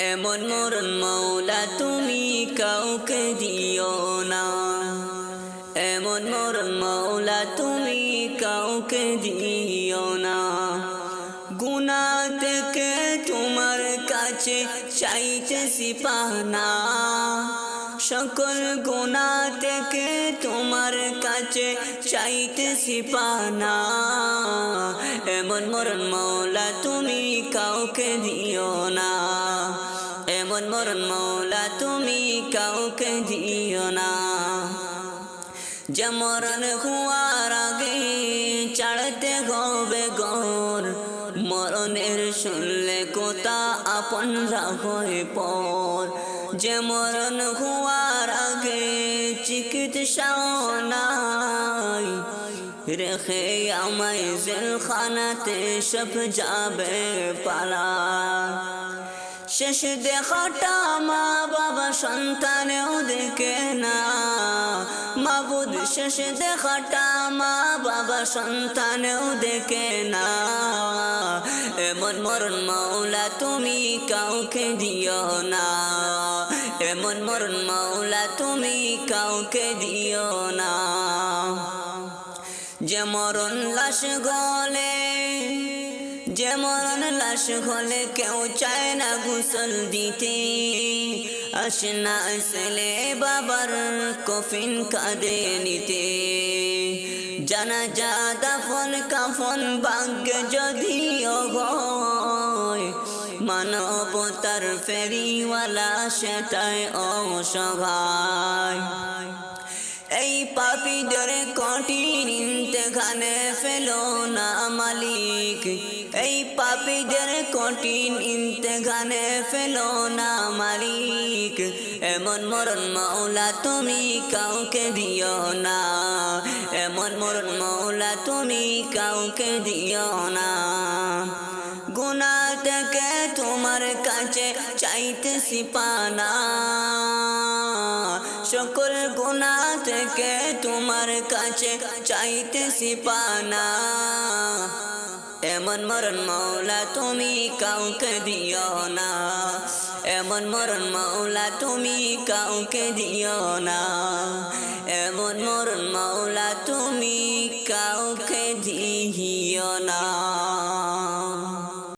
এমন মরণ মৌলা তুমি কাউকে দিও না, এমন মরণ মৌলা তুমি কাউকে দিও না। গুনাহ থেকে তোমার কাছে চাইতেছি পানা, সকল গুনাহ থেকে তোমার কাছে চাইতেছি পানা। এমন মরণ মৌলা তুমি কাউকে দিও না, এমন মরণ মৌলা তুমি কাউকে দিও না। যে মরণ হওয়ার আগে ছাড়তে হবে ঘর, মরণের শুনলে কথা আপনরা হয়ে পর। যে মরণ হওয়ার আগে চিকিৎসা নাই, রেখে আমায় জেলখানাতে সব যাবে পালা। শেষ দেখাটা মা বাবা সন্তানেও দেখে না, মাবুদ শেষ দেখাটা মা বাবা সন্তানেও দেখে না। এমন মরণ মৌলা তুমি কাউকে দিও না, এমন মরণ মৌলা তুমি কাউকে দিও না। যে মরণ লাশ গলে, যে মরণ লাশ হলে কেউ চায় না গোসল দিতে, আসে না আসলে বাবার কফিন কাঁধে নিতে। জানাজা দাফন কাফন ভাগ্যে যদিও হয়, মানবতার ফেরিওয়ালা সেটাই অসহায়। এই পাপীদের কঠিন ইমতিহানে ফেলো না মালিক, এই পাপীদের কঠিন ইমতিহানে ফেলো না মালিক। এমন মরণ মৌলা তুমি কাউকে দিও না, এমন মরণ মৌলা তুমি কাউকে দিও না। গুনাহ থেকে তোমার কাছে চাইতেছি পানা, সকল গুনাহ থেকে তোমার কাছে চাইতেছি পানা। এমন মরণ মৌলা তুমি কাউকে দিও না, এমন মরণ মৌলা তুমি কাউকে দিও না, এমন মরণ মৌলা তুমি কাউকে দিও না।